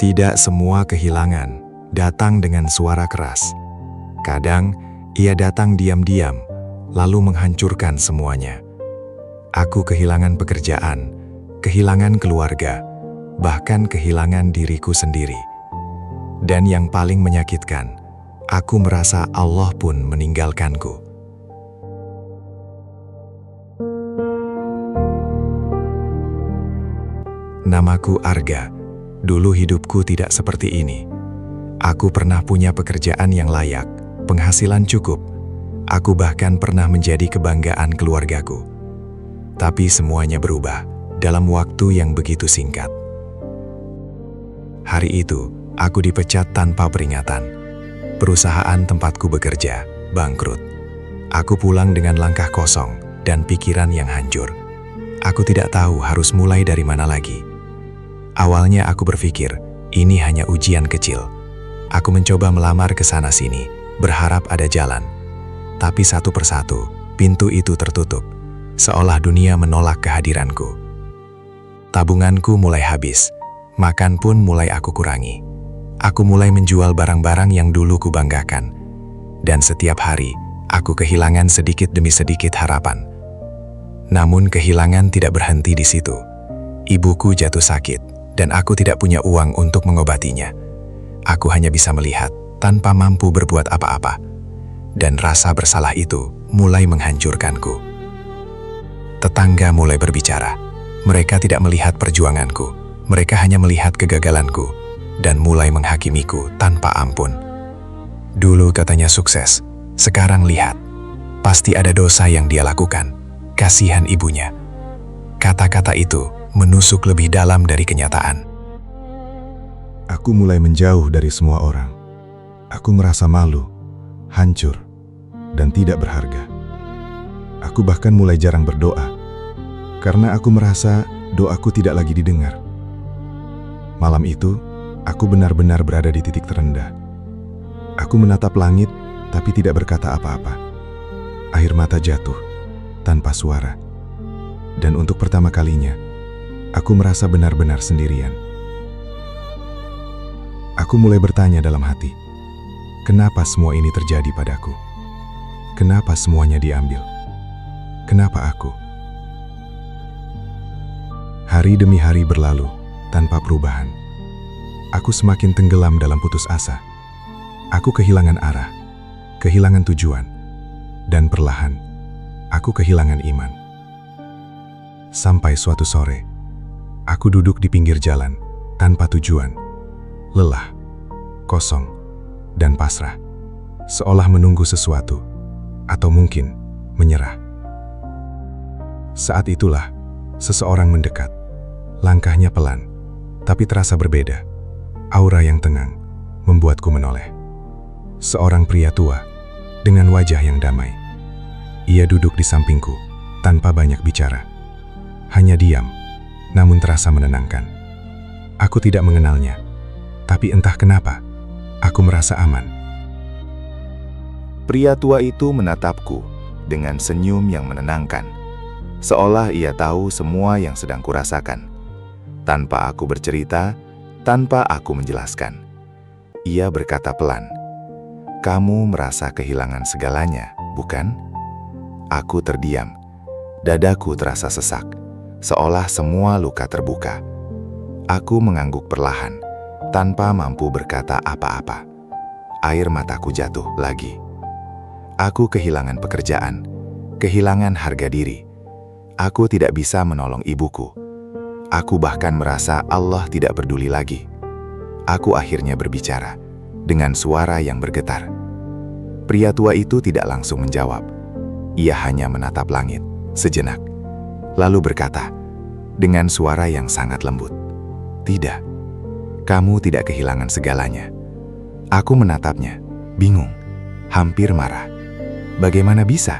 Tidak semua kehilangan datang dengan suara keras. Kadang ia datang diam-diam, lalu menghancurkan semuanya. Aku kehilangan pekerjaan, kehilangan keluarga, bahkan kehilangan diriku sendiri. Dan yang paling menyakitkan, aku merasa Allah pun meninggalkanku. Namaku Arga. Dulu hidupku tidak seperti ini. Aku pernah punya pekerjaan yang layak, penghasilan cukup. Aku bahkan pernah menjadi kebanggaan keluargaku. Tapi semuanya berubah dalam waktu yang begitu singkat. Hari itu, aku dipecat tanpa peringatan. Perusahaan tempatku bekerja bangkrut. Aku pulang dengan langkah kosong dan pikiran yang hancur. Aku tidak tahu harus mulai dari mana lagi. Awalnya aku berpikir, ini hanya ujian kecil. Aku mencoba melamar ke sana-sini, berharap ada jalan. Tapi satu persatu, pintu itu tertutup, seolah dunia menolak kehadiranku. Tabunganku mulai habis, makan pun mulai aku kurangi. Aku mulai menjual barang-barang yang dulu kubanggakan. Dan setiap hari, aku kehilangan sedikit demi sedikit harapan. Namun kehilangan tidak berhenti di situ. Ibuku jatuh sakit, dan aku tidak punya uang untuk mengobatinya. Aku hanya bisa melihat tanpa mampu berbuat apa-apa. Dan rasa bersalah itu mulai menghancurkanku. Tetangga mulai berbicara. Mereka tidak melihat perjuanganku. Mereka hanya melihat kegagalanku dan mulai menghakimiku tanpa ampun. Dulu katanya sukses, sekarang lihat. Pasti ada dosa yang dia lakukan. Kasihan ibunya. Kata-kata itu menusuk lebih dalam dari kenyataan. Aku mulai menjauh dari semua orang. Aku merasa malu, hancur, dan tidak berharga. Aku bahkan mulai jarang berdoa, karena aku merasa doaku tidak lagi didengar. Malam itu, aku benar-benar berada di titik terendah. Aku menatap langit, tapi tidak berkata apa-apa. Air mata jatuh, tanpa suara. Dan untuk pertama kalinya, aku merasa benar-benar sendirian. Aku mulai bertanya dalam hati, kenapa semua ini terjadi padaku? Kenapa semuanya diambil? Kenapa aku? Hari demi hari berlalu tanpa perubahan. Aku semakin tenggelam dalam putus asa. Aku kehilangan arah, kehilangan tujuan, dan perlahan aku kehilangan iman. Sampai suatu sore, aku duduk di pinggir jalan, tanpa tujuan, lelah, kosong, dan pasrah, seolah menunggu sesuatu, atau mungkin menyerah. Saat itulah, seseorang mendekat. Langkahnya pelan, tapi terasa berbeda. Aura yang tenang membuatku menoleh. Seorang pria tua, dengan wajah yang damai. Ia duduk di sampingku, tanpa banyak bicara. Hanya diam, namun terasa menenangkan. Aku tidak mengenalnya, tapi entah kenapa, aku merasa aman. Pria tua itu menatapku dengan senyum yang menenangkan, seolah ia tahu semua yang sedang kurasakan. Tanpa aku bercerita, tanpa aku menjelaskan. Ia berkata pelan, "Kamu merasa kehilangan segalanya, bukan?" Aku terdiam. Dadaku terasa sesak, seolah semua luka terbuka. Aku mengangguk perlahan, tanpa mampu berkata apa-apa. Air mataku jatuh lagi. Aku kehilangan pekerjaan, kehilangan harga diri. Aku tidak bisa menolong ibuku. Aku bahkan merasa Allah tidak peduli lagi. Aku akhirnya berbicara, dengan suara yang bergetar. Pria tua itu tidak langsung menjawab. Ia hanya menatap langit, sejenak. Lalu berkata, dengan suara yang sangat lembut, "Tidak, kamu tidak kehilangan segalanya." Aku menatapnya, bingung, hampir marah. Bagaimana bisa?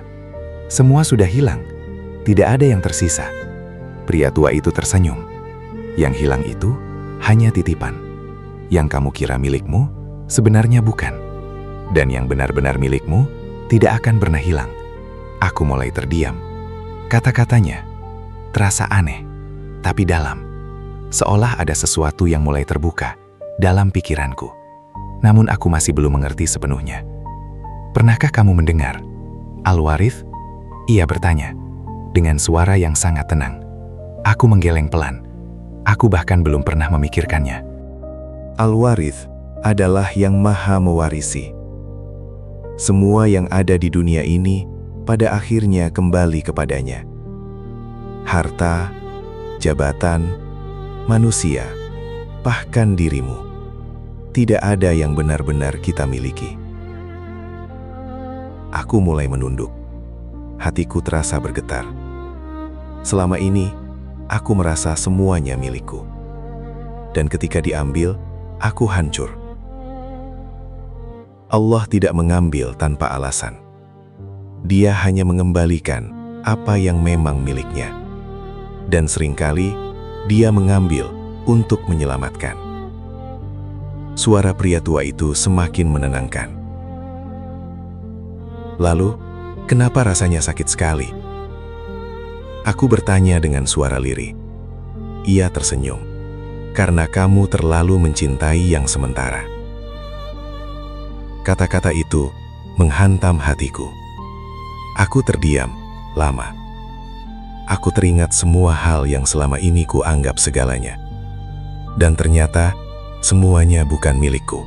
Semua sudah hilang, tidak ada yang tersisa. Pria tua itu tersenyum. Yang hilang itu hanya titipan. Yang kamu kira milikmu, sebenarnya bukan. Dan yang benar-benar milikmu, tidak akan pernah hilang. Aku mulai terdiam. Kata-katanya terasa aneh, tapi dalam. Seolah ada sesuatu yang mulai terbuka, dalam pikiranku. Namun aku masih belum mengerti sepenuhnya. Pernahkah kamu mendengar? Al-Warith? Ia bertanya, dengan suara yang sangat tenang. Aku menggeleng pelan. Aku bahkan belum pernah memikirkannya. Al-Warith adalah yang maha mewarisi. Semua yang ada di dunia ini pada akhirnya kembali kepadanya. Harta, jabatan, manusia, bahkan dirimu. Tidak ada yang benar-benar kita miliki. Aku mulai menunduk. Hatiku terasa bergetar. Selama ini, aku merasa semuanya milikku. Dan ketika diambil, aku hancur. Allah tidak mengambil tanpa alasan. Dia hanya mengembalikan apa yang memang miliknya. Dan seringkali, dia mengambil untuk menyelamatkan. Suara pria tua itu semakin menenangkan. Lalu, kenapa rasanya sakit sekali? Aku bertanya dengan suara lirih. Ia tersenyum. Karena kamu terlalu mencintai yang sementara. Kata-kata itu menghantam hatiku. Aku terdiam lama. Aku teringat semua hal yang selama ini ku anggap segalanya. Dan ternyata semuanya bukan milikku.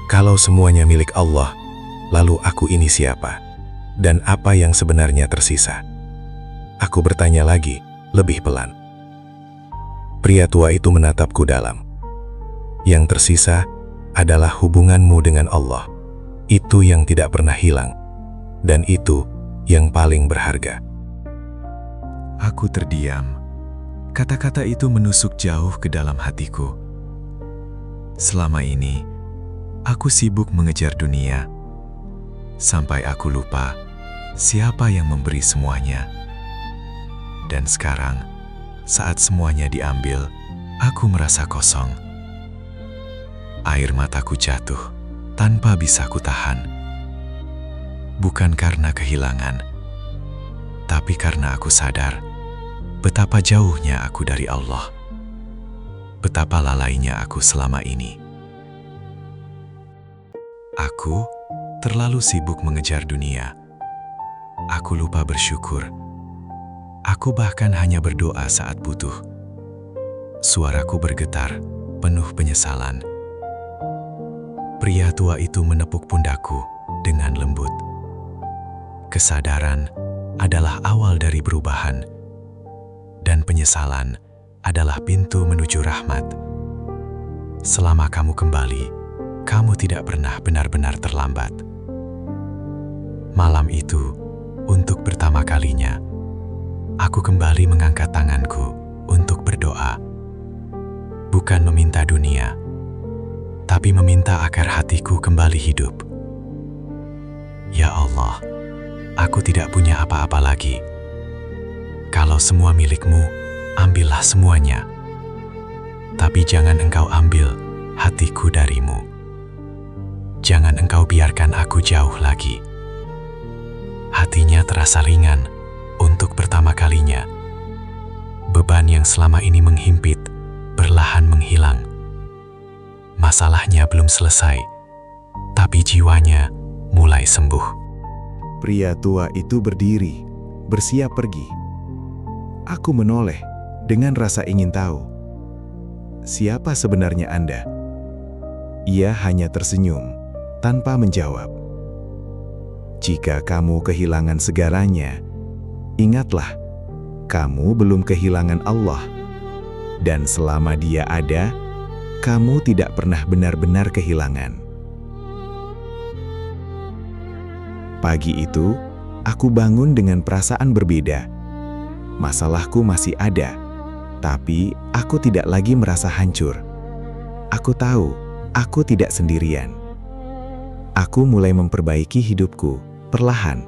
Kalau semuanya milik Allah, lalu aku ini siapa? Dan apa yang sebenarnya tersisa? Aku bertanya lagi, lebih pelan. Pria tua itu menatapku dalam. Yang tersisa adalah hubunganmu dengan Allah. Itu yang tidak pernah hilang. Dan itu yang paling berharga. Aku terdiam. Kata-kata itu menusuk jauh ke dalam hatiku. Selama ini, aku sibuk mengejar dunia. Sampai aku lupa siapa yang memberi semuanya. Dan sekarang, saat semuanya diambil, aku merasa kosong. Air mataku jatuh tanpa bisa kutahan. Bukan karena kehilangan, tapi karena aku sadar betapa jauhnya aku dari Allah. Betapa lalainya aku selama ini. Aku terlalu sibuk mengejar dunia. Aku lupa bersyukur. Aku bahkan hanya berdoa saat butuh. Suaraku bergetar, penuh penyesalan. Pria tua itu menepuk pundakku dengan lembut. Kesadaran adalah awal dari perubahan, dan penyesalan adalah pintu menuju rahmat. Selama kamu kembali, kamu tidak pernah benar-benar terlambat. Malam itu, untuk pertama kalinya, aku kembali mengangkat tanganku untuk berdoa. Bukan meminta dunia, tapi meminta agar hatiku kembali hidup. Ya Allah, aku tidak punya apa-apa lagi. Kalau semua milikmu, ambillah semuanya. Tapi jangan engkau ambil hatiku darimu. Jangan engkau biarkan aku jauh lagi. Hatinya terasa ringan untuk pertama kalinya. Beban yang selama ini menghimpit perlahan menghilang. Masalahnya belum selesai, tapi jiwanya mulai sembuh. Pria tua itu berdiri, bersiap pergi. Aku menoleh dengan rasa ingin tahu. Siapa sebenarnya Anda? Ia hanya tersenyum, tanpa menjawab. Jika kamu kehilangan segalanya, ingatlah, kamu belum kehilangan Allah. Dan selama Dia ada, kamu tidak pernah benar-benar kehilangan. Pagi itu, aku bangun dengan perasaan berbeda. Masalahku masih ada, tapi aku tidak lagi merasa hancur. Aku tahu, aku tidak sendirian. Aku mulai memperbaiki hidupku, perlahan.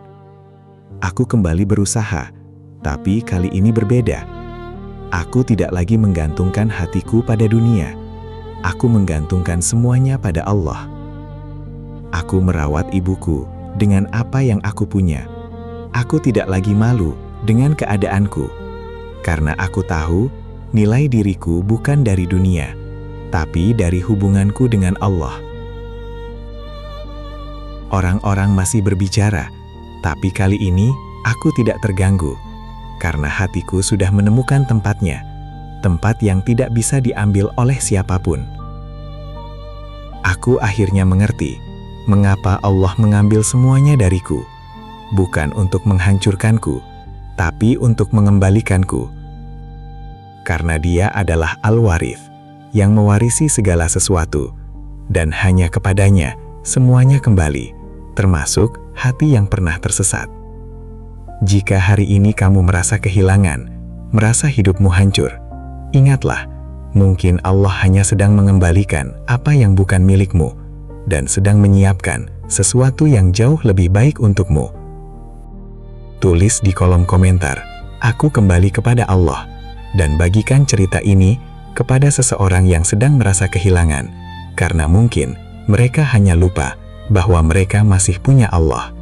Aku kembali berusaha, tapi kali ini berbeda. Aku tidak lagi menggantungkan hatiku pada dunia. Aku menggantungkan semuanya pada Allah. Aku merawat ibuku dengan apa yang aku punya. Aku tidak lagi malu dengan keadaanku, karena aku tahu nilai diriku bukan dari dunia, tapi dari hubunganku dengan Allah. Orang-orang masih berbicara, tapi kali ini aku tidak terganggu, karena hatiku sudah menemukan tempatnya, tempat yang tidak bisa diambil oleh siapapun. Aku akhirnya mengerti mengapa Allah mengambil semuanya dariku, bukan untuk menghancurkanku, tapi untuk mengembalikanku. Karena Dia adalah Al-Warith, yang mewarisi segala sesuatu, dan hanya kepadanya semuanya kembali, termasuk hati yang pernah tersesat. Jika hari ini kamu merasa kehilangan, merasa hidupmu hancur, ingatlah, mungkin Allah hanya sedang mengembalikan apa yang bukan milikmu, dan sedang menyiapkan sesuatu yang jauh lebih baik untukmu. Tulis di kolom komentar, "Aku kembali kepada Allah," dan bagikan cerita ini kepada seseorang yang sedang merasa kehilangan, karena mungkin mereka hanya lupa bahwa mereka masih punya Allah.